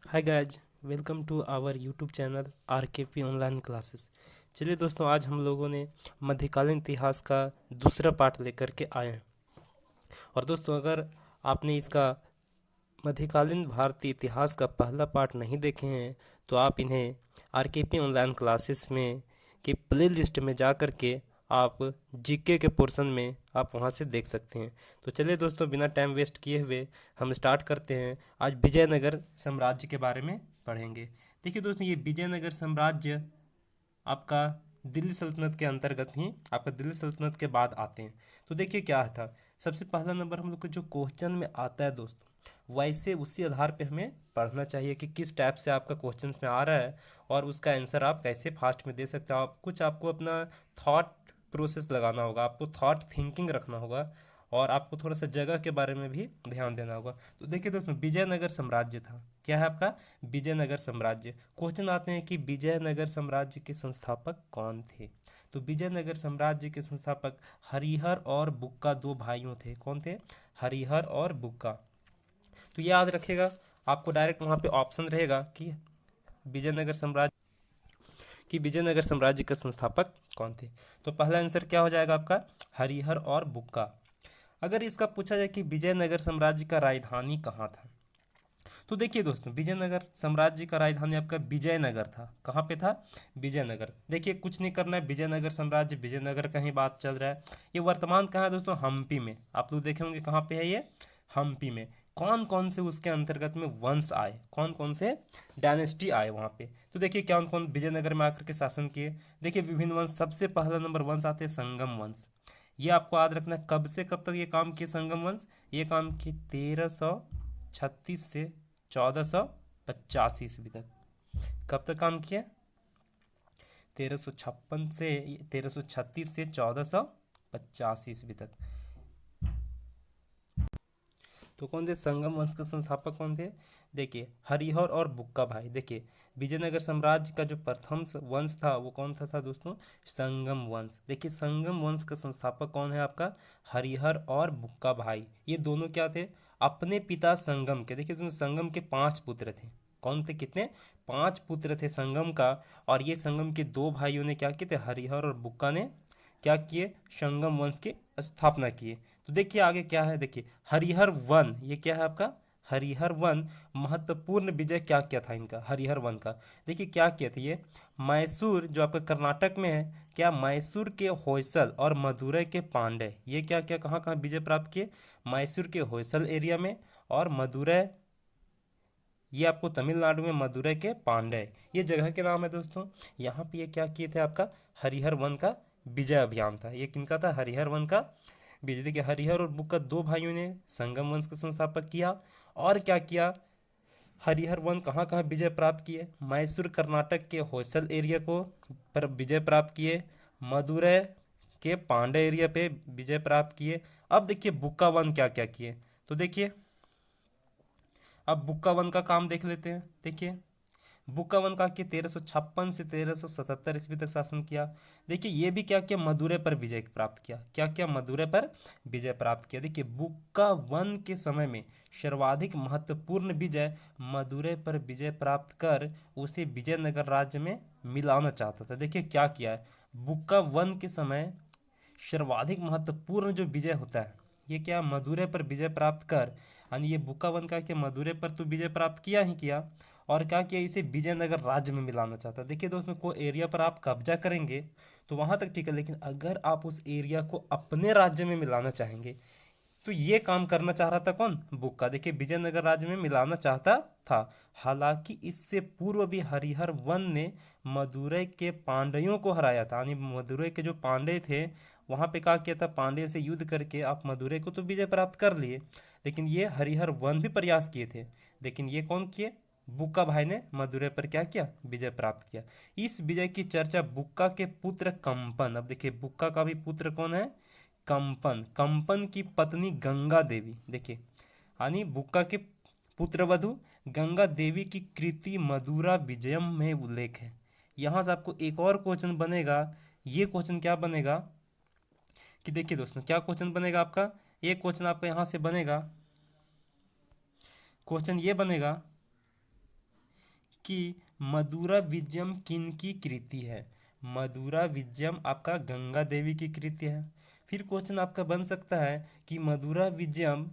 Hi guys, welcome to our YouTube channel RKP online classes. चलिए दोस्तों, आज हम लोगों ने मध्यकालीन इतिहास का दूसरा पार्ट लेकर के आए हैं। और दोस्तों, अगर आपने इसका मध्यकालीन भारतीय इतिहास का पहला पार्ट नहीं देखे हैं तो आप इन्हें आरकेपी ऑनलाइन क्लासेस में की प्ले लिस्ट में जा कर के आप जीके के पोर्शन में आप वहां से देख सकते हैं। तो चलिए दोस्तों, बिना टाइम वेस्ट किए हुए हम स्टार्ट करते हैं। आज विजयनगर साम्राज्य के बारे में पढ़ेंगे। देखिए दोस्तों, ये विजयनगर साम्राज्य आपका दिल्ली सल्तनत के अंतर्गत ही आपका दिल्ली सल्तनत के बाद आते हैं। तो देखिए क्या था। सबसे पहला नंबर हम लोग को जो क्वेश्चन में आता है दोस्तों, वैसे उसी आधार पे हमें पढ़ना चाहिए कि किस टाइप से आपका क्वेश्चन में आ रहा है और उसका आंसर आप कैसे फास्ट में दे सकते हो। आप कुछ आपको अपना थॉट प्रोसेस लगाना होगा, आपको थॉट थिंकिंग रखना होगा और आपको थोड़ा सा जगह के बारे में भी ध्यान देना होगा। तो देखिए दोस्तों, विजयनगर साम्राज्य था। क्या है आपका? विजयनगर साम्राज्य। क्वेश्चन आते हैं कि विजयनगर साम्राज्य के संस्थापक कौन थे। तो विजयनगर साम्राज्य के संस्थापक हरिहर और बुक्का दो भाइयों थे। कौन थे? हरिहर और बुक्का। तो ये याद रखिएगा, आपको डायरेक्ट वहाँ पे ऑप्शन रहेगा कि विजयनगर साम्राज्य विजयनगर साम्राज्य के संस्थापक कौन थे। तो पहला आंसर क्या हो जाएगा आपका? हरिहर और बुक्का। अगर इसका पूछा जाए कि विजयनगर साम्राज्य का राजधानी कहाँ था, तो देखिए दोस्तों, विजयनगर साम्राज्य का राजधानी आपका विजयनगर था। कहाँ पे था? विजयनगर। देखिए, कुछ नहीं करना है, विजयनगर साम्राज्य विजयनगर का ही बात चल रहा है। ये वर्तमान कहाँ है दोस्तों? हम्पी में। आप लोग देखे होंगे कहाँ पे है ये? हम्पी में। कौन कौन से उसके अंतर्गत में वंश आए, कौन कौन से डायनेस्टी आए वहाँ पे, तो देखिए कौन कौन विजयनगर में आकर के शासन किए। देखिए विभिन्न वंश। सबसे पहला नंबर वंश आते हैं संगम वंश। ये आपको याद रखना है। कब से कब तक ये काम किए संगम वंश? ये काम किए 1336 से 1485 ईस्वी तक। कब तक काम किया? 1356 से 1336 से 1485 ईस्वी तक। तो कौन थे संगम वंश के संस्थापक? कौन थे? देखिए हरिहर और बुक्का भाई। देखिए विजयनगर साम्राज्य का जो प्रथम वंश था वो कौन था दोस्तों? संगम वंश। देखिए संगम वंश का संस्थापक कौन है आपका? हरिहर और बुक्का भाई। ये दोनों क्या थे? अपने पिता संगम के। देखिए दोस्तों, संगम के 5 पुत्र थे। कौन थे? कितने? 5 पुत्र थे संगम का। और ये संगम के दो भाइयों ने क्या किए थे? हरिहर और बुक्का ने क्या किए? संगम वंश की स्थापना किए। तो देखिए आगे क्या है। देखिए हरिहर वन, ये क्या है आपका? हरिहर वन। महत्वपूर्ण विजय क्या क्या था इनका हरिहर वन का? देखिए क्या किया था ये। मैसूर जो आपका कर्नाटक में है, क्या मैसूर के होयसल और मदुरै के पांड्य, ये क्या क्या कहाँ कहाँ विजय प्राप्त किए? मैसूर के होयसल एरिया में और मदुरै, ये आपको तमिलनाडु में मदुरै के पांड्य, ये जगह के नाम है दोस्तों। यहाँ पे ये क्या किए थे? आपका हरिहर वन का विजय अभियान था। ये किनका था? हरिहर वन का विजय। देखिए हरिहर और बुक्का दो भाइयों ने संगम वंश का संस्थापक किया। और क्या किया? हरिहर वन कहाँ कहाँ विजय प्राप्त किए? मैसूर कर्नाटक के होयसल एरिया को पर विजय प्राप्त किए। मदुरै के पांड्य एरिया पे विजय प्राप्त किए। अब देखिए बुक्का वन क्या क्या किए। तो देखिए अब बुक्का वन का काम देख लेते हैं। देखिए बुक्का वन का कि 1356 से 1377 ईस्वी तक शासन किया। देखिए ये भी क्या किया? मदुरै पर विजय प्राप्त किया। क्या क्या? मदुरै पर विजय प्राप्त किया। देखिए बुक्का वन के समय में सर्वाधिक महत्वपूर्ण विजय मदुरै पर विजय प्राप्त कर उसे विजयनगर राज्य में मिलाना चाहता था। देखिए क्या किया है। बुक्का वन के समय सर्वाधिक महत्वपूर्ण जो विजय होता है, ये क्या? मदुरै पर विजय प्राप्त कर, यानी ये बुक्का वन का कि मदुरै पर तो विजय प्राप्त किया ही किया, और क्या किया? इसे विजयनगर राज्य में मिलाना चाहता। देखिए दोस्तों, कोई एरिया पर आप कब्जा करेंगे तो वहां तक ठीक है, लेकिन अगर आप उस एरिया को अपने राज्य में मिलाना चाहेंगे तो ये काम करना चाह रहा था कौन? बुक्का। देखिए विजयनगर राज्य में मिलाना चाहता था। हालांकि इससे पूर्व भी हरिहर वन ने मदुरै के पांड्यों को हराया था। यानी मदुरै के जो पांड्य थे वहां पे क्या किया था? पांड्य से युद्ध करके आप मदुरै को तो विजय प्राप्त कर लिए, लेकिन ये हरिहर वन भी प्रयास किए थे। लेकिन ये कौन किए? बुक्का भाई ने मदुरै पर क्या किया? विजय प्राप्त किया। इस विजय की चर्चा बुक्का के पुत्र कंपन। अब देखिए बुक्का का भी पुत्र कौन है? कंपन। कंपन की पत्नी गंगा देवी। देखिए यानी बुक्का के पुत्रवधु गंगा देवी की कृति मधुरा विजयम में उल्लेख है। यहां से आपको एक और क्वेश्चन बनेगा। ये क्वेश्चन क्या बनेगा कि देखिए दोस्तों, क्या क्वेश्चन बनेगा आपका? एक क्वेश्चन आपका यहां से बनेगा। क्वेश्चन ये बनेगा कि मदुरा विजयम किन की कृति है। मदुरा विजयम आपका गंगा देवी की कृति है। फिर क्वेश्चन आपका बन सकता है कि मदुरा विजयम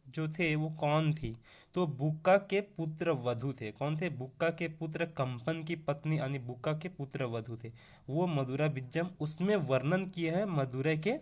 जो थे वो कौन थी, तो बुक्का के पुत्र वधु थे। कौन थे? बुक्का के पुत्र, कंपन की पत्नी यानी बुक्का के पुत्र वधु थे वो मदुरा विजयम। उसमें वर्णन किए हैं मदुरै के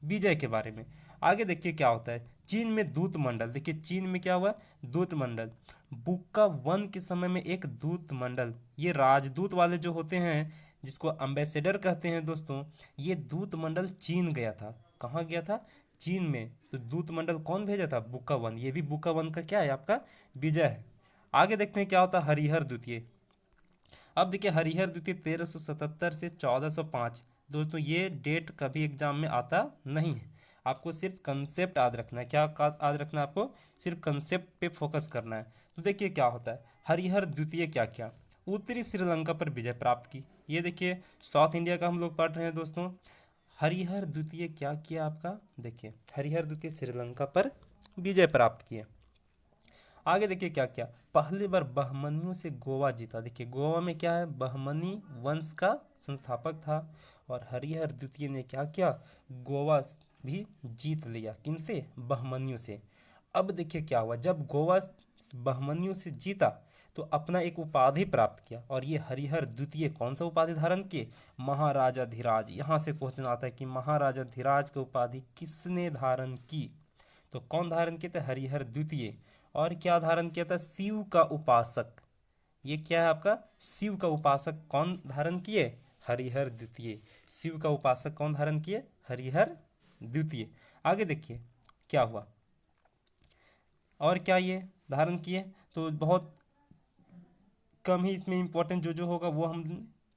विजय के बारे में। आगे देखिए क्या होता है, चीन में दूत मंडल। देखिए चीन में क्या हुआ, दूत मंडल। बुक्का वन के समय में एक दूत मंडल, ये राजदूत वाले जो होते हैं जिसको अम्बेसडर कहते हैं दोस्तों, ये दूत मंडल चीन गया था। कहाँ गया था? चीन में। तो दूत मंडल कौन भेजा था? बुक्का वन। ये भी बुक्का वन का क्या है? आपका विजय है। आगे देखते हैं क्या होता है हरिहर द्वितीय। अब देखिए हरिहर द्वितीय 1377 से 1405। दोस्तों ये डेट कभी एग्जाम में आता नहीं है, आपको सिर्फ कंसेप्ट याद रखना है। क्या याद रखना है आपको? सिर्फ कंसेप्ट पे फोकस करना है। तो देखिए क्या होता है हरिहर द्वितीय क्या क्या, उत्तरी श्रीलंका पर विजय प्राप्त की। ये देखिए साउथ इंडिया का हम लोग पढ़ रहे हैं दोस्तों। हरिहर द्वितीय क्या किया आपका? देखिए हरिहर द्वितीय श्रीलंका पर विजय प्राप्त किए। आगे देखिए क्या क्या, पहली बार बहमनियों से गोवा जीता। देखिए गोवा में क्या है, बहमनी वंश का संस्थापक था और हरिहर द्वितीय ने क्या किया, गोवा भी जीत लिया। किनसे? बहमनियों से। अब देखिए क्या हुआ, जब गोवा बहमनियों से जीता तो अपना एक उपाधि प्राप्त किया और ये हरिहर द्वितीय कौन सा उपाधि धारण किए? महाराजा धीराज। यहाँ से क्वेश्चन आता है कि महाराजा धीराज की उपाधि किसने धारण की? तो कौन धारण किया था? हरिहर द्वितीय। और क्या धारण किया था? शिव का उपासक। ये क्या है आपका? शिव का उपासक कौन धारण किए? हरिहर द्वितीय। शिव का उपासक कौन धारण किए? हरिहर द्वितीय। आगे देखिए क्या हुआ और क्या ये धारण किए, तो बहुत कम ही इसमें इंपॉर्टेंट जो जो होगा वो हम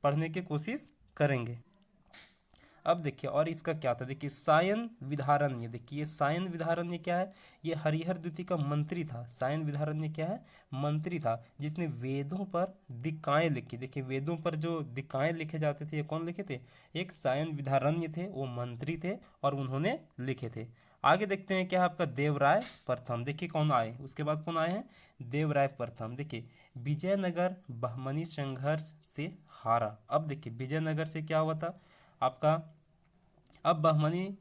पढ़ने की कोशिश करेंगे। अब देखिए और इसका क्या था, देखिए सायन विधारण्य। देखिए सायन विधारण्य क्या है? ये हरिहर द्वितीय का मंत्री था। सायन विधारण्य क्या है? मंत्री था जिसने वेदों पर दिक्काएं लिखी। देखिए वेदों पर जो दिक्काएं लिखे जाते थे ये कौन लिखे थे? एक सायन विधारण्य थे, वो मंत्री थे और उन्होंने लिखे थे। आगे देखते हैं क्या आपका देवराय प्रथम। देखिए कौन आए, उसके बाद कौन आए हैं? देवराय प्रथम। देखिए विजयनगर बहमनी संघर्ष से हारा। अब देखिए विजयनगर से क्या हुआ था आपका, अब बहमनी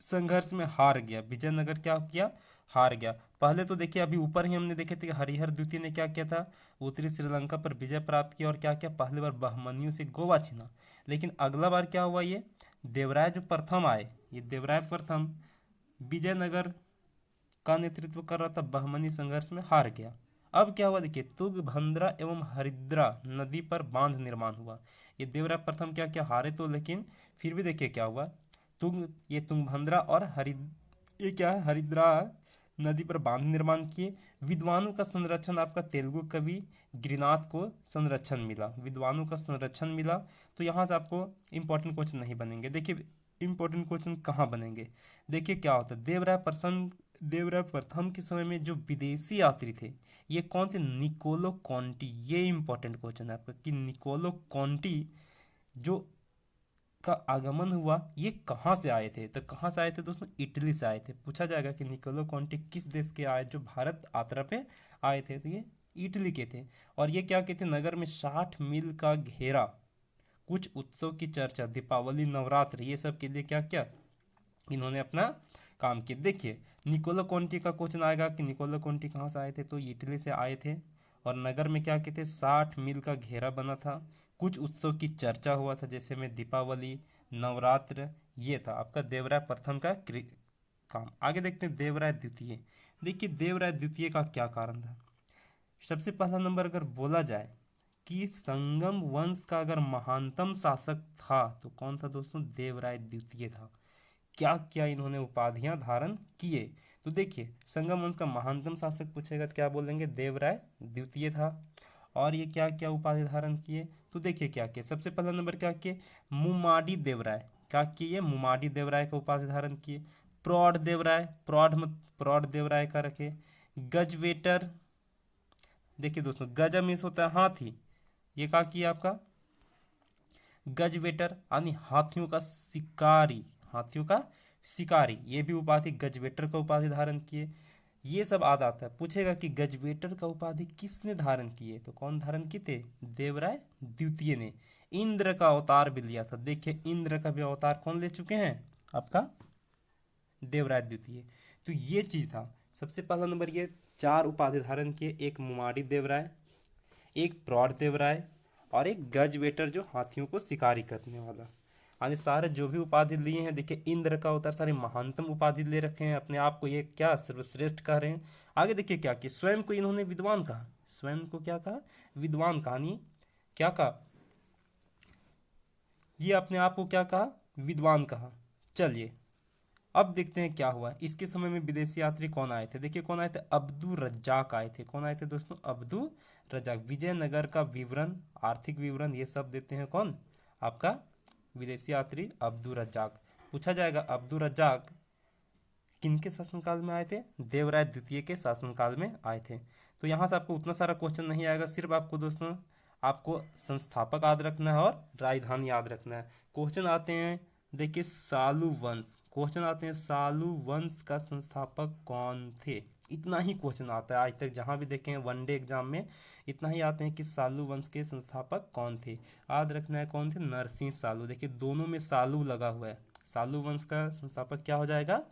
संघर्ष में हार गया। विजयनगर क्या किया? हार गया। पहले तो देखिए अभी ऊपर ही हमने देखे थे कि हरिहर द्वितीय ने क्या किया था, उत्तरी श्रीलंका पर विजय प्राप्त किया और क्या किया, पहली बार बहमनियों से गोवा छीना। लेकिन अगला बार क्या हुआ, ये देवराय जो प्रथम आए, ये देवराय प्रथम विजयनगर का नेतृत्व कर रहा था, बहमनी संघर्ष में हार गया। अब क्या हुआ देखिए, तुंगभद्रा एवं हरिद्रा नदी पर बांध निर्माण हुआ। ये देवराय प्रथम क्या क्या हारे तो, लेकिन फिर भी देखिए क्या हुआ, ये तुंगभद्रा और ये क्या है, हरिद्रा नदी पर बांध निर्माण किए। विद्वानों का संरक्षण आपका तेलुगु कवि गिरिनाथ को संरक्षण मिला। विद्वानों का संरक्षण मिला। तो यहाँ से आपको इंपॉर्टेंट क्वेश्चन नहीं बनेंगे। देखिए इंपॉर्टेंट क्वेश्चन कहाँ बनेंगे, देखिए क्या होता है, देवराय प्रथम के समय में जो विदेशी यात्री थे ये कौन से? निकोलो कॉन्टी। ये इंपॉर्टेंट क्वेश्चन है आपका कि निकोलो कॉन्टी जो का आगमन हुआ ये कहाँ से आए थे? तो कहाँ से आए थे दोस्तों? इटली से आए थे। पूछा जाएगा कि निकोलो कॉन्टी किस देश के आए जो भारत यात्रा पे आए थे, तो ये इटली के थे। और ये क्या कहते हैं, नगर में 60 मील का घेरा, कुछ उत्सव की चर्चा, दीपावली, नवरात्र, ये सब के लिए क्या क्या इन्होंने अपना काम किया। देखिए निकोलो कॉन्टी का क्वेश्चन आएगा कि निकोलो कॉन्टी कहाँ से आए थे, तो इटली से आए थे। और नगर में क्या कहते, 60 मील का घेरा बना था, कुछ उत्सव की चर्चा हुआ था जैसे में दीपावली, नवरात्र, ये था आपका देवराय प्रथम का काम। आगे देखते हैं देवराय द्वितीय। देखिए देवराय द्वितीय का क्या कारण था। सबसे पहला नंबर अगर बोला जाए कि संगम वंश का अगर महानतम शासक था तो कौन था दोस्तों? देवराय द्वितीय था। क्या क्या इन्होंने उपाधियां धारण किए, तो देखिए संगम वंश का महानतम शासक पूछेगा तो क्या बोलेंगे? देवराय द्वितीय था। और ये क्या क्या उपाधि धारण किए, तो देखिए क्या किए, सबसे पहला नंबर क्या किए, मुमाडी देवराय। क्या किए? मुमाडी देवराय का उपाधि धारण किए। प्रौढ़ देवराय, प्रौढ़ देवराय का रखे। गजवेटर, देखिए दोस्तों गज मीन्स होता है हाथी, ये क्या किया आपका? गजवेटर यानी हाथियों का शिकारी, हाथियों का शिकारी, ये भी उपाधि गजवेटर का उपाधि धारण किए। ये सब याद आता है। पूछेगा कि गजबेटर का उपाधि किसने धारण की है, तो कौन धारण किए थे, देवराय द्वितीय ने। इंद्र का अवतार भी लिया था, देखिए इंद्र का भी अवतार कौन ले चुके हैं, आपका देवराय द्वितीय। तो ये चीज था। सबसे पहला नंबर, ये 4 उपाधि धारण किए, एक मुमाड़ी देवराय, एक प्रौढ़ देवराय और एक गजबेटर जो हाथियों को शिकारी करने वाला। आगे सारे जो भी उपाधि लिए हैं, देखिए इंद्र का अवतार, सारे महानतम उपाधि ले रखे हैं, अपने आप को ये क्या सर्वश्रेष्ठ कह रहे हैं। आगे देखिए क्या किया, स्वयं को इन्होंने विद्वान कहा, स्वयं को क्या कहा, विद्वान कहा, नहीं क्या कहा, ये अपने आप को क्या कहा, विद्वान कहा। चलिए अब देखते हैं क्या हुआ। इसके समय में विदेशी यात्री कौन आए थे, देखिए कौन आए थे, अब्दुल रज्जाक आए थे। कौन आए थे दोस्तों, अब्दुल रज्जाक। विजयनगर का विवरण, आर्थिक विवरण, ये सब देते हैं कौन, आपका विदेशी यात्री अब्दुल रज्जाक। पूछा जाएगा अब्दुल रज्जाक किनके शासनकाल में आए थे, देवराय द्वितीय के शासनकाल में आए थे। तो यहाँ से आपको उतना सारा क्वेश्चन नहीं आएगा, सिर्फ आपको दोस्तों आपको संस्थापक याद रखना है और राजधानी याद रखना है। क्वेश्चन आते हैं, देखिए सालू वंश, क्वेश्चन आते हैं सालू वंश का संस्थापक कौन थे, इतना ही क्वेश्चन आता है आज तक जहाँ भी देखें वनडे एग्जाम में, इतना ही आते हैं कि सालू वंश के संस्थापक कौन थे। याद रखना है कौन थे, नरसिंह सालू। देखिए दोनों में सालू लगा हुआ है, सालू वंश का संस्थापक क्या हो जाएगा,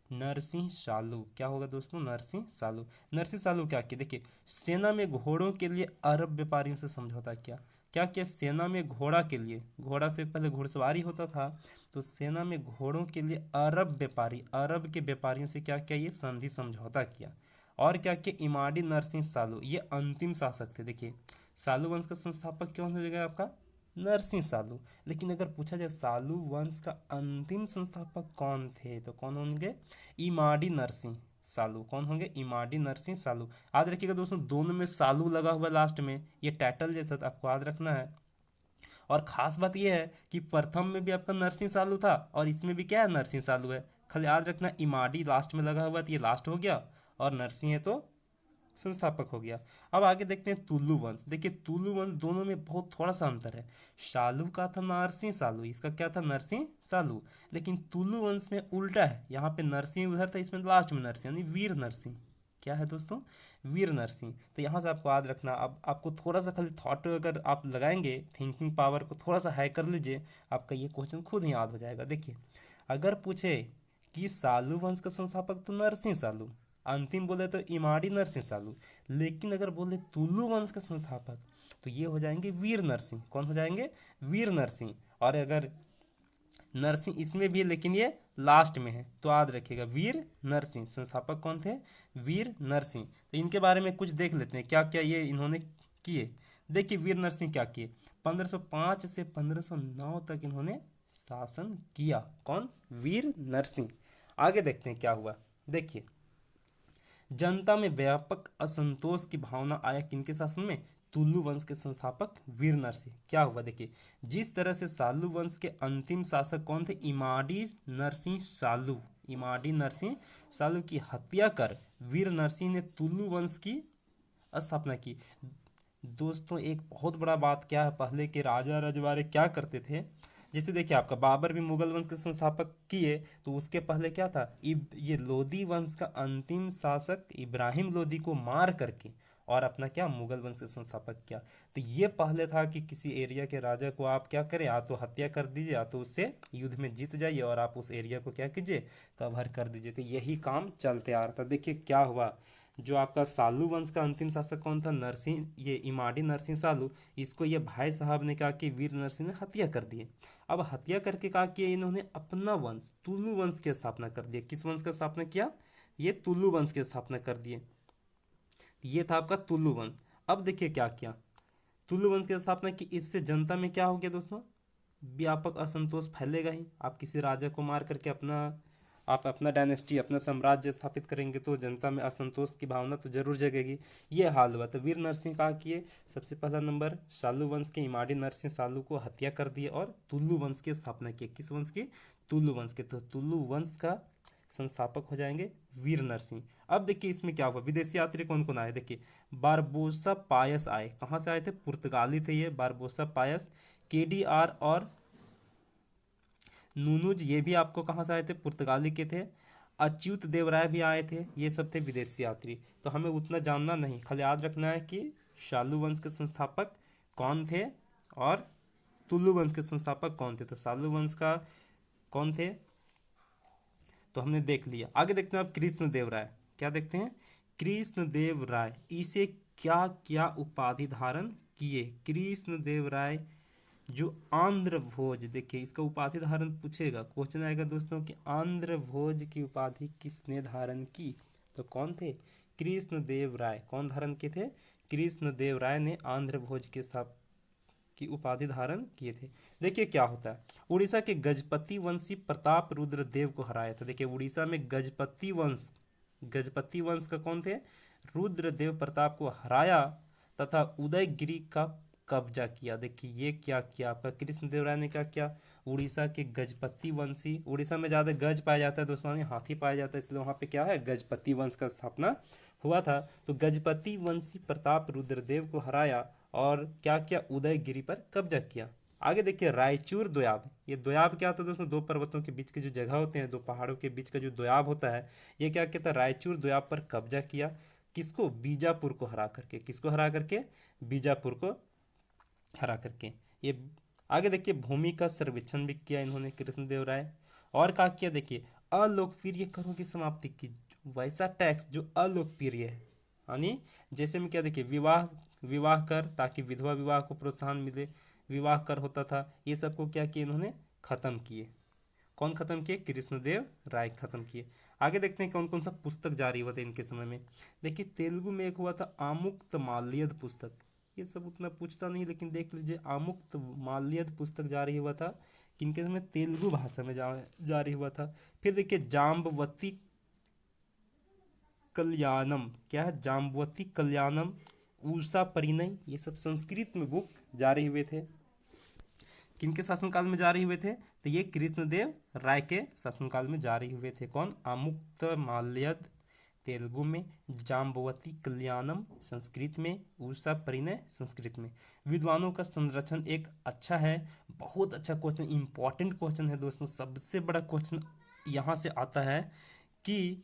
नरसिंह सालू। क्या होगा दोस्तों, नरसिंह सालू। नरसिंह सालू क्या किया, देखिए सेना में घोड़ों के लिए अरब व्यापारियों से समझौता किया। क्या किया, सेना में घोड़ा के लिए, घोड़ा से पहले घुड़सवारी होता था, तो सेना में घोड़ों के लिए अरब व्यापारी, अरब के व्यापारियों से क्या किया, ये संधि समझौता किया। और क्या किया, इमाड़ी नरसिंह सालू, ये अंतिम शासक थे। देखिए सालू वंश का संस्थापक कौन हो जाएगा, आपका नरसिंह सालू। लेकिन अगर पूछा जाए सालू वंश का अंतिम संस्थापक कौन थे, तो कौन होंगे, इमाड़ी नरसिंह सालू। कौन होंगे, इमाड़ी नरसिंह सालू। याद रखिएगा दोस्तों, दोनों में सालू लगा हुआ लास्ट में, ये टाइटल जैसा आपको याद रखना है। और खास बात यह है कि प्रथम में भी आपका नरसिंह सालू था और इसमें भी क्या है, नरसिंह सालू है। खाली याद रखना इमाड़ी लास्ट में लगा हुआ, तो ये लास्ट हो गया, और नरसिंह है तो संस्थापक हो गया। अब आगे देखते हैं तुलु वंश। देखिए तुलु वंश, दोनों में बहुत थोड़ा सा अंतर है। शालू का था नरसिंह सालू, इसका क्या था, नरसिंह सालू। लेकिन तुलु वंश में उल्टा है, यहाँ पे नरसिंह उधर था, इसमें लास्ट में नरसिंह, यानी वीर नरसिंह। क्या है दोस्तों, वीर नरसिंह। तो यहाँ से आपको याद रखना। अब आपको थोड़ा सा खाली थॉट अगर आप लगाएंगे, थिंकिंग पावर को थोड़ा सा हाई कर लीजिए, आपका ये क्वेश्चन खुद ही याद हो जाएगा। देखिए अगर पूछे कि सालू वंश का संस्थापक तो नरसिंह सालू, अंतिम बोले तो इमाड़ी नरसिंह सालू, लेकिन अगर बोले तुलु वंश का संस्थापक तो ये हो जाएंगे वीर नरसिंह। कौन हो जाएंगे, वीर नरसिंह। और अगर नरसिंह इसमें भी है लेकिन ये लास्ट में है, तो याद रखिएगा वीर नरसिंह। संस्थापक कौन थे, वीर नरसिंह। तो इनके बारे में कुछ देख लेते हैं क्या क्या ये इन्होंने किए। देखिए वीर नरसिंह क्या किए, 1505 से 1509 तक इन्होंने शासन किया। कौन, वीर नरसिंह। आगे देखते हैं क्या हुआ। देखिए जनता में व्यापक असंतोष की भावना आया किनके शासन में, तुलु वंश के संस्थापक वीर नरसिंह। क्या हुआ, देखिए जिस तरह से सालू वंश के अंतिम शासक कौन थे, इमाड़ी नरसिंह सालू, इमाड़ी नरसिंह सालू की हत्या कर वीर नरसिंह ने तुलु वंश की स्थापना की। दोस्तों एक बहुत बड़ा बात क्या है, पहले के राजा रजवाड़े क्या करते थे, जैसे देखिए आपका बाबर भी मुगल वंश के संस्थापक किए, तो उसके पहले क्या था, ये लोदी वंश का अंतिम शासक इब्राहिम लोदी को मार करके और अपना क्या, मुगल वंश के संस्थापक किया। तो ये पहले था कि किसी एरिया के राजा को आप क्या करें, या तो हत्या कर दीजिए या तो उससे युद्ध में जीत जाइए और आप उस एरिया को क्या कीजिए, कवर कर दीजिए। तो यही काम चलते आ रहा था। देखिए क्या हुआ, जो आपका सालू वंश का अंतिम शासक कौन था, नरसिंह, ये इमाड़ी नरसिंह सालू, इसको ये भाई साहब ने कहा कि वीर नरसिंह ने हत्या कर दिए। अब हत्या करके कहा कि इन्होंने अपना वंश तुलु वंश की स्थापना कर दिया। किस वंश का स्थापना किया, ये तुलु वंश की स्थापना कर दिए। ये था आपका तुलु वंश। अब देखिए क्या किया, तुलु वंश की स्थापना की, इससे जनता में क्या हो गया दोस्तों, व्यापक असंतोष फैलेगा ही। आप किसी राजा को मार करके आप अपना डायनेस्टी, अपना साम्राज्य स्थापित करेंगे तो जनता में असंतोष की भावना तो जरूर जगेगी। ये हाल हुआ। तो वीर नरसिंह का किए, सबसे पहला नंबर सालू वंश के इमाड़ी नरसिंह सालू को हत्या कर दिए और तुलु वंश की स्थापना की। किस वंश की, तुलु वंश के। तो तुलु वंश का संस्थापक हो जाएंगे वीर नरसिंह। अब देखिए इसमें क्या हुआ, विदेशी यात्री कौन कौन आए, देखिए बारबोसा पायस आए। कहाँ से आए थे, पुर्तगाली थे ये बारबोसा पायस। केडीआर और नूनूज, ये भी आपको कहाँ से आए थे, पुर्तगाली के थे। अच्युत देव राय भी आए थे, ये सब थे विदेशी यात्री। तो हमें उतना जानना नहीं, खाली याद रखना है कि शालू वंश के संस्थापक कौन थे और तुलु वंश के संस्थापक कौन थे। तो शालू वंश का कौन थे तो हमने देख लिया। आगे देखते हैं अब कृष्णदेव राय, क्या देखते हैं, कृष्णदेव राय इसे क्या क्या उपाधि धारण किए। कृष्णदेव राय जो आंध्र भोज, देखिए इसका उपाधि धारण पूछेगा, क्वेश्चन आएगा दोस्तों कि आंध्र भोज की उपाधि किसने धारण की। तो कौन थे, कृष्णदेव राय। कौन धारण किए थे, कृष्णदेव राय ने आंध्र भोज की उपाधि धारण किए थे। देखिए क्या होता है, उड़ीसा के गजपति वंशी प्रताप रुद्र देव को हराया था। देखिए उड़ीसा में गजपति वंश का कौन थे, रुद्रदेव प्रताप को हराया तथा उदयगिरी का कब्जा किया। देखिए ये क्या किया आपका कृष्णदेव राय ने, क्या किया, उड़ीसा के गजपति वंशी, उड़ीसा में ज़्यादा गज पाया जाता है दोस्तों, हाथी पाया जाता है, इसलिए वहाँ पे क्या है, गजपति वंश का स्थापना हुआ था। तो गजपति वंशी प्रताप रुद्रदेव को हराया और क्या किया, उदयगिरी पर कब्जा किया। आगे देखिए रायचूर दोयाब, ये दोयाब क्या होता है दोस्तों, दो पर्वतों के बीच के जो जगह होते हैं, दो पहाड़ों के बीच का जो दोयाब होता है, ये क्या कहता है, रायचूर दोयाब पर कब्जा किया। किसको, बीजापुर को हरा करके। किसको हरा करके, बीजापुर को हरा करके। ये आगे देखिए भूमि का सर्वेक्षण भी किया इन्होंने कृष्णदेव राय। और क्या किया, देखिए अलोकप्रिय करों की समाप्ति की। वैसा टैक्स जो अलोकप्रिय है, यानी जैसे में क्या, देखिए विवाह कर, ताकि विधवा विवाह को प्रोत्साहन मिले, विवाह कर होता था, ये सबको क्या किया इन्होंने, खत्म किए। कौन खत्म किए, कृष्णदेव राय खत्म किए। आगे देखते हैं कौन कौन सा पुस्तक जारी हुआ था इनके समय में। देखिए तेलुगु में एक हुआ था आमुक्त माल्यद पुस्तक, ये सब उतना पूछता नहीं, लेकिन देख लीजिए आमुक्त माल्यद पुस्तक जारी हुआ था किनके समय, तेलुगु भाषा में जारी हुआ था। फिर देखिए जाम्बवती कल्याणम, क्या है, जाम्बवती कल्याणम, उषा परिणय, ये सब संस्कृत में बुक जारी हुए थे। किनके शासनकाल में जारी हुए थे, तो ये कृष्णदेव राय के शासनकाल में जारी हुए थे। कौन, आमुक्त माल्यद तेलुगु में, जाम्बवती कल्याणम संस्कृत में, उषा परिणय संस्कृत में। विद्वानों का संरक्षण एक अच्छा है, बहुत अच्छा क्वेश्चन, इंपॉर्टेंट क्वेश्चन है दोस्तों। सबसे बड़ा क्वेश्चन यहाँ से आता है कि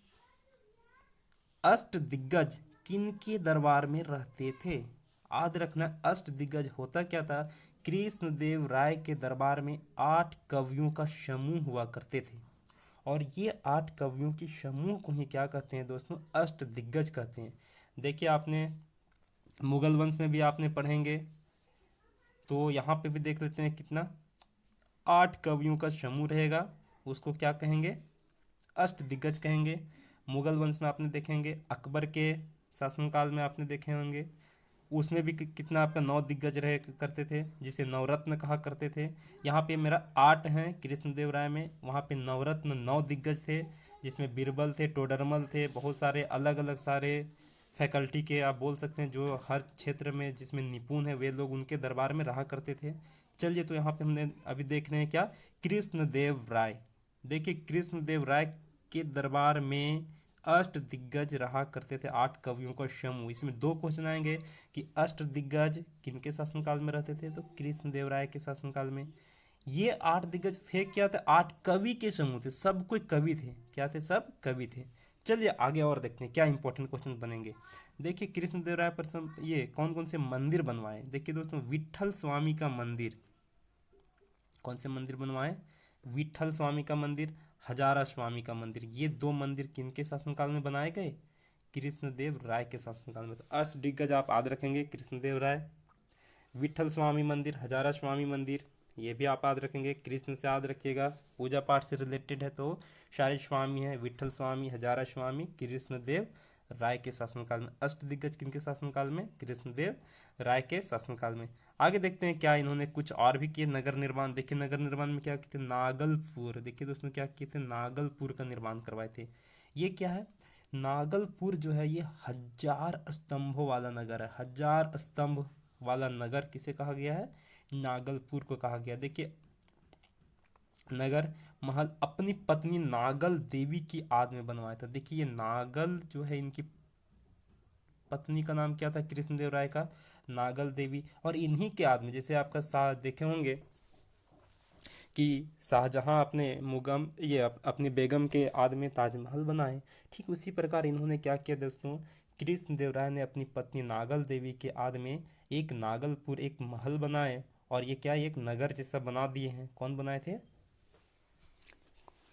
अष्ट दिग्गज किनके दरबार में रहते थे। याद रखना अष्ट दिग्गज होता क्या था, कृष्णदेव राय के दरबार में 8 कवियों का समूह हुआ करते थे, और ये 8 कवियों की समूह को ही क्या कहते हैं दोस्तों, अष्ट दिग्गज कहते हैं। देखिए आपने मुगल वंश में भी आपने पढ़ेंगे, तो यहाँ पे भी देख लेते हैं कितना, 8 कवियों का समूह रहेगा, उसको क्या कहेंगे, अष्ट दिग्गज कहेंगे। मुगल वंश में आपने देखेंगे, अकबर के शासनकाल में आपने देखे होंगे, उसमें भी कितना आपका 9 दिग्गज रहे करते थे, जिसे नवरत्न कहा करते थे। यहाँ पे मेरा 8 हैं कृष्णदेव राय में, वहाँ पे नवरत्न 9 दिग्गज थे, जिसमें बीरबल थे, टोडरमल थे, बहुत सारे अलग अलग सारे फैकल्टी के आप बोल सकते हैं, जो हर क्षेत्र में जिसमें निपुण है, वे लोग उनके दरबार में रहा करते थे। चलिए तो यहाँ पे हमने अभी देख रहे हैं क्या, कृष्णदेव राय। देखिए कृष्णदेव राय के दरबार में अष्ट दिग्गज रहा करते थे, 8 कवियों का समूह। इसमें 2 क्वेश्चन आएंगे कि अष्ट दिग्गज किनके शासनकाल में रहते थे, तो कृष्णदेव राय के शासनकाल में। ये 8 दिग्गज थे क्या, थे 8 कवि के समूह थे, सब कोई कवि थे, क्या थे, सब कवि थे। चलिए आगे और देखते हैं क्या इंपॉर्टेंट क्वेश्चन बनेंगे। देखिए कृष्णदेव राय पर ये कौन कौन से मंदिर बनवाए। देखिए दोस्तों विट्ठल स्वामी का मंदिर, कौन से मंदिर बनवाए, विट्ठल स्वामी का मंदिर, हजारा स्वामी का मंदिर। ये 2 मंदिर किनके शासनकाल में बनाए गए, कृष्णदेव राय के शासनकाल में। तो अष्ट दिग्गज आप याद रखेंगे, कृष्णदेव राय, विट्ठल स्वामी मंदिर, हजारा स्वामी मंदिर, ये भी आप याद रखेंगे, कृष्ण से याद रखिएगा, पूजा पाठ से रिलेटेड है तो सारे स्वामी हैं, विट्ठल स्वामी, हजारा स्वामी, कृष्णदेव राय के शासनकाल में। अष्ट दिग्गज किनके शासनकाल में, कृष्णदेव राय के शासनकाल में। आगे देखते हैं क्या इन्होंने कुछ और भी किए, नगर निर्माण। देखिए नगर निर्माण में क्या किए थे, नागलपुर, देखिए दोस्तों क्या किए थे, नागलपुर का निर्माण करवाए थे। ये क्या है, नागलपुर जो है ये 1000 स्तंभों वाला नगर है। 1000 स्तंभ वाला नगर किसे कहा गया है, नागलपुर को कहा गया। देखिए नगर महल अपनी पत्नी नागल देवी की याद में बनवाया था। देखिए ये नागल जो है, इनकी पत्नी का नाम क्या था कृष्णदेव राय का, नागल देवी, और इन्हीं के याद में, जैसे आपका देखे होंगे कि शाहजहां अपने मुगम ये अपनी बेगम के याद में ताजमहल बनाए, ठीक उसी प्रकार इन्होंने क्या किया दोस्तों, कृष्णदेवराय ने अपनी पत्नी नागल देवी के याद में एक नागलपुर एक महल बनाए, और ये क्या एक नगर जैसा बना दिए हैं। कौन बनाए थे?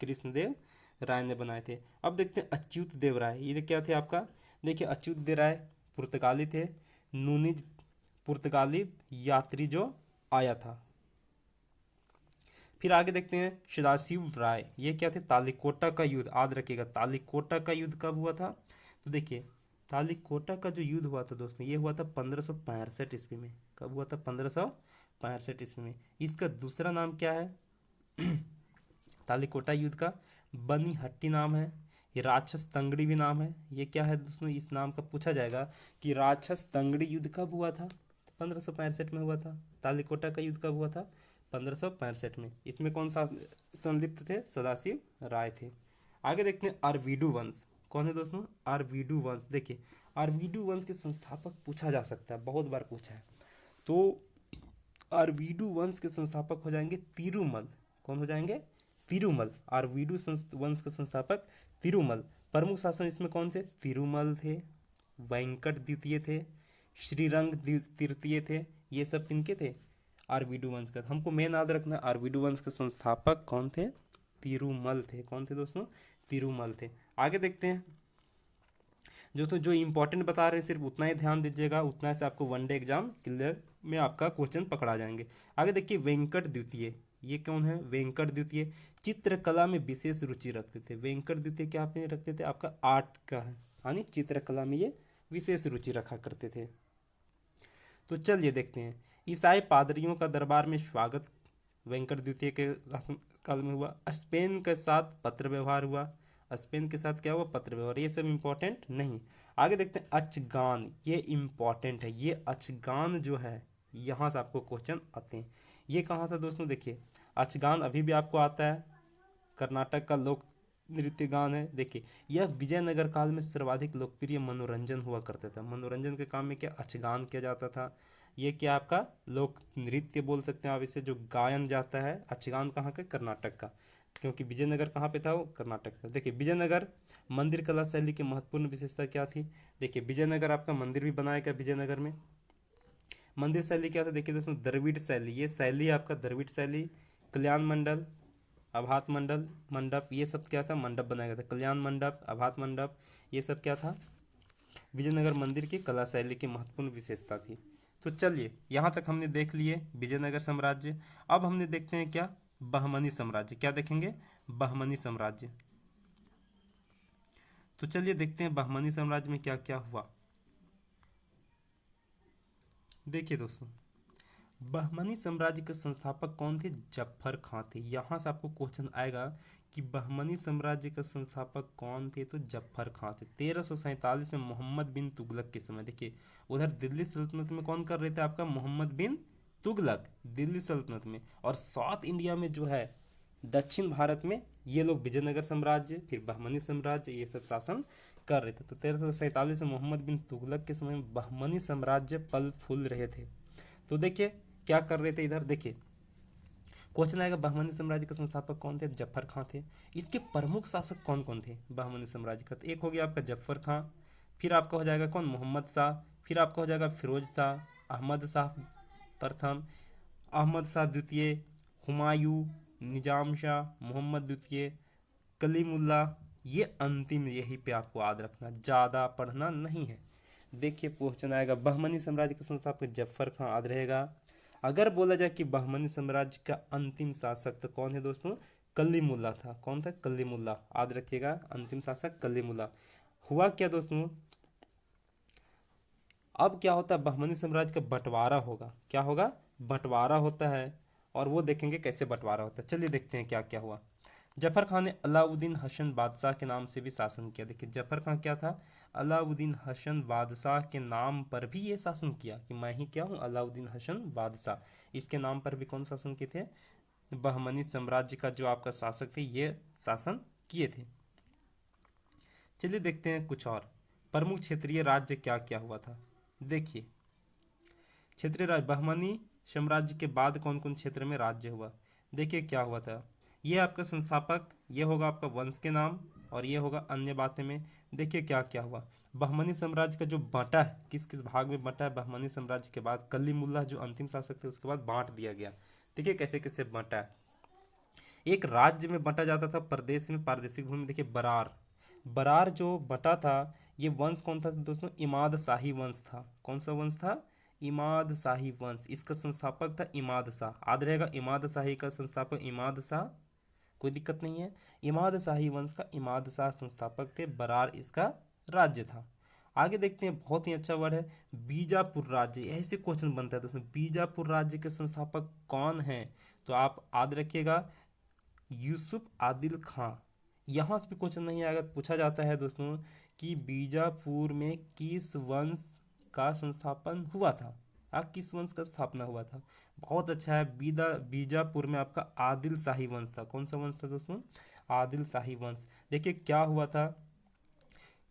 कृष्णदेव राय ने बनाए थे। अब देखते हैं अच्युत देव राय, ये क्या थे आपका? देखिए अच्युत देव राय पुर्तगाली थे, नूनिज पुर्तगाली यात्री जो आया था। फिर आगे देखते हैं सदाशिव राय, ये क्या थे? तालिकोटा का युद्ध, याद रखिएगा तालिकोटा का युद्ध कब हुआ था? तो देखिए तालिकोटा का जो युद्ध हुआ था दोस्तों, ये हुआ था 1565 ईस्वी में। कब हुआ था? 1565 ईस्वी में। इसका दूसरा नाम क्या है? तालिकोटा युद्ध का बनी हट्टी नाम है, ये राक्षस तंगड़ी भी नाम है। ये क्या है दोस्तों? इस नाम का पूछा जाएगा कि राक्षस तंगड़ी युद्ध कब हुआ था? 1565 में हुआ था। तालिकोटा का युद्ध कब हुआ था? 1565 में। इसमें कौन सा संलिप्त थे? सदाशिव राय थे। आगे देखते हैं अरविडू वंश, कौन है दोस्तों? अरविडू वंश। देखिए अरविडू वंश के संस्थापक पूछा जा सकता है, बहुत बार पूछा है। तो अरविडू वंश के संस्थापक हो जाएंगे तिरुमल। कौन हो जाएंगे? तिरुमल। अरविडू वंश के संस्थापक तिरुमल। प्रमुख शासक इसमें कौन थे? तिरुमल थे, वेंकट द्वितीय थे, श्रीरंग तृतीय थे। ये सब किनके थे? अरविडू वंश का। हमको मेन याद रखना, अरविडू वंश के संस्थापक कौन थे? तिरुमल थे। कौन थे दोस्तों? तिरुमल थे। आगे देखते हैं जो इंपॉर्टेंट बता रहे हैं सिर्फ उतना ही ध्यान दीजिएगा, उतना से आपको वनडे एग्जाम क्लियर में आपका क्वेश्चन पकड़ा जाएंगे। आगे देखिए वेंकट द्वितीय, ये कौन है? वेंकट द्वितीय चित्रकला में विशेष रुचि रखते थे। वेंकट द्वितीय क्या आपने रखते थे? आपका आर्ट का है, यानी चित्रकला में ये विशेष रुचि रखा करते थे। तो चलिए देखते हैं ईसाई पादरियों का दरबार में स्वागत वेंकट द्वितीय के काल में हुआ। स्पेन के साथ पत्र व्यवहार हुआ। स्पेन के साथ क्या हुआ? पत्र व्यवहार। ये सब इंपॉर्टेंट नहीं। आगे देखते हैं अचगान, ये इंपॉर्टेंट है। ये अचगान जो है यहाँ से आपको क्वेश्चन आते हैं। ये कहाँ था दोस्तों? देखिए अचगान अभी भी आपको आता है, कर्नाटक का लोक नृत्य गान है। देखिए यह विजयनगर काल में सर्वाधिक लोकप्रिय मनोरंजन हुआ करता था। मनोरंजन के काम में क्या? अचगान किया जाता था। ये क्या आपका लोक नृत्य बोल सकते हैं आप इसे, जो गायन जाता है। अचगान कहाँ का? कर्नाटक का, क्योंकि विजयनगर कहाँ पे था? वो कर्नाटक का। देखिए विजयनगर मंदिर कला शैली की महत्वपूर्ण विशेषता क्या थी? देखिए विजयनगर आपका मंदिर भी बनाया गया विजयनगर में। मंदिर शैली क्या था? देखिए दोस्तों द्रविड़ शैली, ये शैली आपका द्रविड़ शैली। कल्याण मंडल, आभात मंडल मंडप, ये सब क्या था? मंडप बनाया गया था। कल्याण मंडप, आभात मंडप, ये सब क्या था? विजयनगर मंदिर की कला शैली की महत्वपूर्ण विशेषता थी। तो चलिए यहाँ तक हमने देख लिए विजयनगर साम्राज्य। अब हमने देखते हैं क्या? बहमनी साम्राज्य। क्या देखेंगे? बहमनी साम्राज्य। तो चलिए देखते हैं बहमनी साम्राज्य में क्या क्या हुआ। देखिए दोस्तों बहमनी साम्राज्य के संस्थापक कौन थे? जफर खां थे। यहाँ से आपको क्वेश्चन आएगा कि बहमनी साम्राज्य का संस्थापक कौन थे? तो जफर खां थे। 1347 में मोहम्मद बिन तुगलक के समय। देखिए उधर दिल्ली सल्तनत में कौन कर रहे थे? आपका मोहम्मद बिन तुगलक दिल्ली सल्तनत में। और साउथ इंडिया में जो है दक्षिण भारत में ये लोग विजयनगर साम्राज्य फिर बहमनी साम्राज्य ये सब शासन कर रहे थे। तो 1347 में मोहम्मद बिन तुगलक के समय में बहमनी साम्राज्य फल फूल रहे थे। तो देखिए क्या कर रहे थे इधर। देखिए क्वेश्चन आएगा बहमनी साम्राज्य के संस्थापक कौन थे? जफर खां थे। इसके प्रमुख शासक कौन कौन थे बहमनी साम्राज्य का? तो एक हो गया आपका जफर खां, फिर आपका हो जाएगा कौन? मोहम्मद शाह, फिर आपका हो जाएगा फिरोज शाह, अहमद शाह प्रथम, अहमद शाह द्वितीय, हुमायूं, निजाम शाह, मोहम्मद द्वितीय, कलीमुल्ला। ये अंतिम, यही पे आपको याद रखना, ज़्यादा पढ़ना नहीं है। देखिए क्वेश्चन आएगा बहमनी साम्राज्य के संस्थापक जफर खां याद रहेगा। अगर बोला जाए कि बहमनी साम्राज्य का अंतिम शासक तो कौन है दोस्तों? कलीमुल्ला था। कौन था? कलीमुल्ला, याद रखिएगा अंतिम शासक कलीमुल्ला। हुआ क्या दोस्तों, अब क्या होता है बहमनी साम्राज्य का बंटवारा होगा। क्या होगा? बंटवारा होता है, और वो देखेंगे कैसे बंटवारा होता है। चलिए देखते हैं क्या क्या हुआ। जफर खान ने अलाउद्दीन हसन बादशाह के नाम से भी शासन किया। देखिए जफर खान क्या था? अलाउद्दीन हसन बादशाह के नाम पर भी ये शासन किया कि मैं ही क्या हूँ? अलाउद्दीन हसन बादशाह। इसके नाम पर भी कौन शासन किए थे? बहमनी साम्राज्य का जो आपका शासक थे ये शासन किए थे। चलिए देखते हैं कुछ और प्रमुख क्षेत्रीय राज्य क्या क्या हुआ था। देखिए क्षेत्रीय राज्य बहमनी साम्राज्य के बाद कौन कौन क्षेत्र में राज्य हुआ? देखिए क्या हुआ था, ये आपका संस्थापक, ये होगा आपका वंश के नाम, और ये होगा अन्य बातें में। देखिए क्या क्या हुआ, बहमनी साम्राज्य का जो बांटा है, किस किस भाग में बांटा है, बहमनी साम्राज्य के बाद कलीमुल्लाह जो अंतिम शासक थे उसके बाद बांट दिया गया। देखिए कैसे कैसे बांटा है। एक राज्य में बंटा जाता था, प्रदेश में, पारदेशिक भूमि। देखिए बरार, बरार जो बटा था, ये वंश कौन था दोस्तों, इमाद शाही वंश था। कौन सा वंश था, इमाद शाही वंश। इसका संस्थापक था इमाद शाह, याद रहेगा, इमाद शाही का संस्थापक इमाद शाह, कोई दिक्कत नहीं है। इमाद शाही वंश का इमाद शाह संस्थापक थे, बरार इसका राज्य था। आगे देखते हैं, बहुत ही अच्छा वर्ड है, बीजापुर राज्य। ऐसे क्वेश्चन बनता है दोस्तों, बीजापुर राज्य के संस्थापक कौन है, तो आप याद रखिएगा यूसुफ आदिल खां। यहाँ से भी क्वेश्चन नहीं आएगा, पूछा जाता है दोस्तों कि बीजापुर में किस वंश का संस्थापन हुआ था, किस वंश का स्थापना हुआ था। बहुत अच्छा है, बीजापुर में आपका आदिल शाही वंश था। कौन सा वंश था दोस्तों, आदिल शाही वंश। देखिए क्या हुआ था,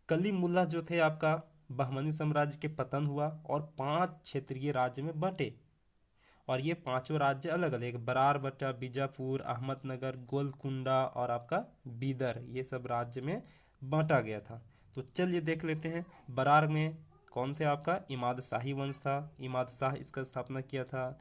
कलीमुल्लाह जो थे आपका, बहमनी साम्राज्य के पतन हुआ और 5 क्षेत्रीय राज्य में बंटे, और ये पांचों राज्य अलग अलग, बरार बट्टा, बीजापुर, अहमदनगर, गोलकुंडा और आपका बीदर, ये सब राज्य में बांटा गया था। तो चलिए देख लेते हैं, बरार में कौन थे आपका, इमाद शाही वंश था, इमाद शाह इसका स्थापना किया था।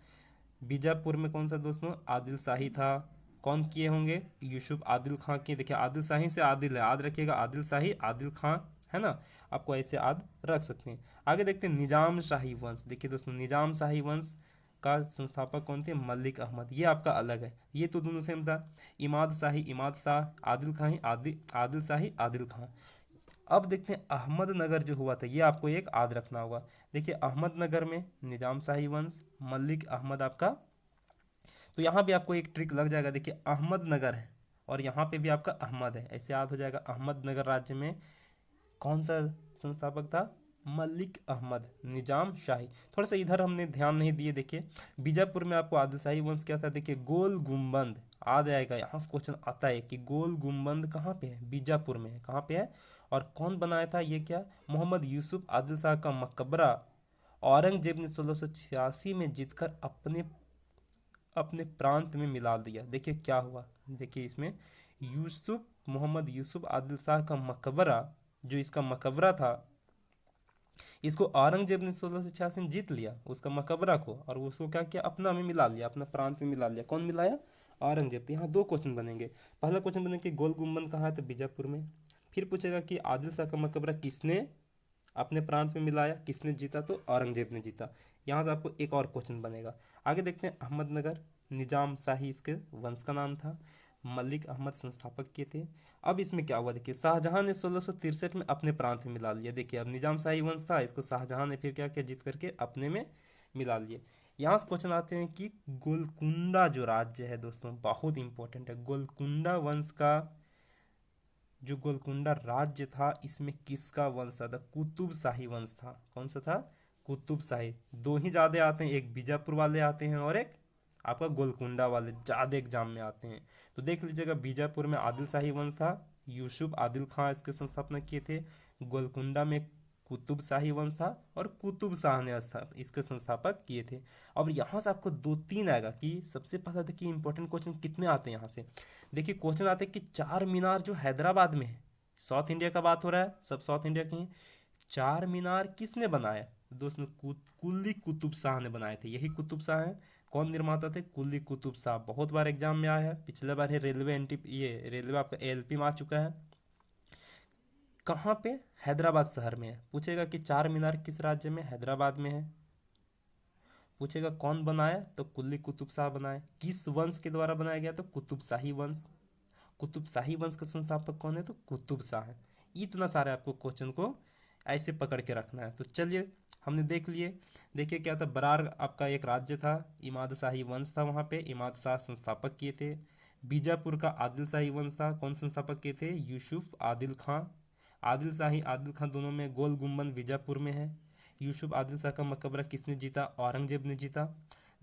बीजापुर में कौन सा दोस्तों, आदिल शाही था। कौन किए होंगे, यूसुफ आदिल खां किए। देखिए आदिल शाही से आदिल है, याद रखिएगा, आदिल शाही आदिल खां, है ना, आपको ऐसे याद रख सकते हैं। आगे देखते हैं निजाम शाही वंश। देखिए दोस्तों, निजाम शाही वंश का संस्थापक कौन थे, मलिक अहमद। ये आपका अलग है, ये तो दोनों सेम था। इमाद शाही इमाद शाह, आदिल खां आदिल शाही आदिल खां। अब देखते हैं अहमदनगर जो हुआ था, ये आपको एक याद रखना होगा। देखिए अहमदनगर में निजाम शाही वंश, मलिक अहमद आपका। तो यहाँ भी आपको एक ट्रिक लग जाएगा, देखिए अहमदनगर है और यहाँ पे भी आपका अहमद है, ऐसे याद हो जाएगा। अहमदनगर राज्य में कौन सा संस्थापक था, मलिक अहमद, निजाम शाही। थोड़ा सा इधर हमने ध्यान नहीं दिए। देखिए बीजापुर में आपको आदिल शाही वंश क्या था, देखिए गोल गुम्बद आ जाएगा, यहाँ से क्वेश्चन आता है कि गोल गुम्बद कहाँ पे है, बीजापुर में है, कहाँ पे है, और कौन बनाया था, ये क्या, मोहम्मद यूसुफ आदिल शाह का मकबरा औरंगजेब ने 1686 में जीतकर अपने अपने प्रांत में मिला दिया। देखिए क्या हुआ, देखिए इसमें यूसुफ, मोहम्मद यूसुफ आदिल शाह का मकबरा, जो इसका मकबरा था, इसको औरंगजेब ने 1686 में जीत लिया उसका मकबरा को, और उसको क्या किया, अपना में मिला लिया, अपना प्रांत में मिला लिया। कौन मिलाया, औरंगजेब। तो यहाँ दो क्वेश्चन बनेंगे, पहला क्वेश्चन बनेगा कि गोल गुम्बद कहाँ है, तो बीजापुर में। फिर पूछेगा कि आदिल शाह का मकबरा किसने अपने प्रांत में मिलाया, किसने जीता, तो औरंगजेब ने जीता। यहाँ से आपको एक और क्वेश्चन बनेगा। आगे देखते हैं, अहमदनगर निजाम शाही इसके वंश का नाम था, मलिक अहमद संस्थापक किए थे। अब इसमें क्या हुआ, देखिए शाहजहां ने 1663 में अपने प्रांत में मिला लिया। देखिए अब निजाम शाही वंश था, इसको शाहजहां ने फिर क्या किया, जीत करके अपने में मिला लिए। यहाँ से क्वेश्चन आते हैं कि गोलकुंडा जो राज्य है दोस्तों, बहुत इंपॉर्टेंट है, गोलकुंडा वंश का जो गोलकुंडा राज्य था, इसमें किसका वंश था, कुतुब शाही वंश था। कौन सा था, कुतुब शाही। दो ही ज़्यादा आते हैं, एक बीजापुर वाले आते हैं और एक आपका गोलकुंडा वाले ज़्यादा एग्जाम में आते हैं। तो देख लीजिएगा, बीजापुर में आदिल शाही वंश था, यूसुफ आदिल खां इसके संस्थापना किए थे। गोलकुंडा में कुतुब शाही वंश था और कुतुब शाह ने इसके संस्थापक किए थे। अब यहाँ से आपको 2-3 आएगा कि सबसे पहला देखिए इंपॉर्टेंट क्वेश्चन कितने आते हैं यहाँ से। देखिए क्वेश्चन आते हैं कि चार मीनार जो हैदराबाद में है, साउथ इंडिया का बात हो रहा है, सब साउथ इंडिया के हैं, चार मीनार किसने बनाया, दोस्तों कुली कुतुब शाह ने बनाए थे। यही कुतुब शाह हैं, कौन निर्माता थे, कुली कुतुब शाह। बहुत बार एग्जाम में आया है, पिछले बार है रेलवे ये रेलवे आपका एलपी में आ चुका है। कहाँ पे, हैदराबाद शहर में है। पूछेगा कि चार मीनार किस राज्य में, हैदराबाद में है। पूछेगा कौन बनाया, तो कुली कुतुब शाह बनाए। किस वंश के द्वारा बनाया गया, तो कुतुब शाही वंश। कुतुब शाही वंश का संस्थापक कौन है, तो कुतुब शाह है। इतना सारे आपको क्वेश्चन को ऐसे पकड़ के रखना है। तो चलिए हमने देख लिए। देखिए क्या था, बरार आपका एक राज्य था, इमाद शाही वंश था, वहाँ पे इमाद शाह संस्थापक किए थे। बीजापुर का आदिल शाही वंश था, कौन संस्थापक किए थे, यूसुफ आदिल खां। आदिल शाही आदिल खां दोनों में, गोल गुम्बद बीजापुर में है। यूसुफ आदिल शाह का मकबरा किसने जीता, औरंगजेब ने जीता।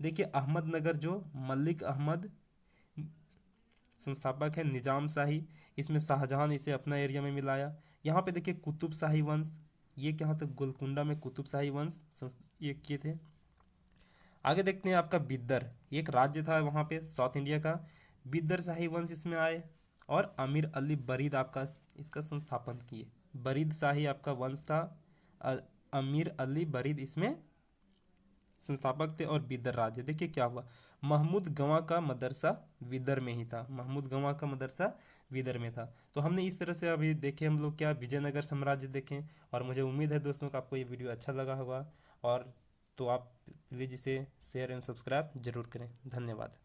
देखिए अहमदनगर जो मलिक अहमद संस्थापक है, निजाम शाही, इसमें शाहजहां ने इसे अपना एरिया में मिलाया। यहाँ पे देखिए कुतुब शाही वंश, ये क्या था, गोलकुंडा में कुतुब शाही वंश ये किए थे। आगे देखते हैं आपका बिद्दर, एक राज्य था वहाँ पे साउथ इंडिया का। बिद्दर शाही वंश इसमें आए और अमीर अली बरीद आपका इसका संस्थापन किए। बरीद शाही आपका वंश था। अमीर अली बरीद इसमें संस्थापक थे। और बिदर राज्य देखिए क्या हुआ, महमूद गवां का मदरसा विदर में ही था। महमूद गवां का मदरसा विदर में था। तो हमने इस तरह से अभी देखे हम लोग क्या विजयनगर साम्राज्य देखें। और मुझे उम्मीद है दोस्तों कि आपको ये वीडियो अच्छा लगा होगा। और तो आप प्लीज़ इसे शेयर एंड सब्सक्राइब जरूर करें। धन्यवाद।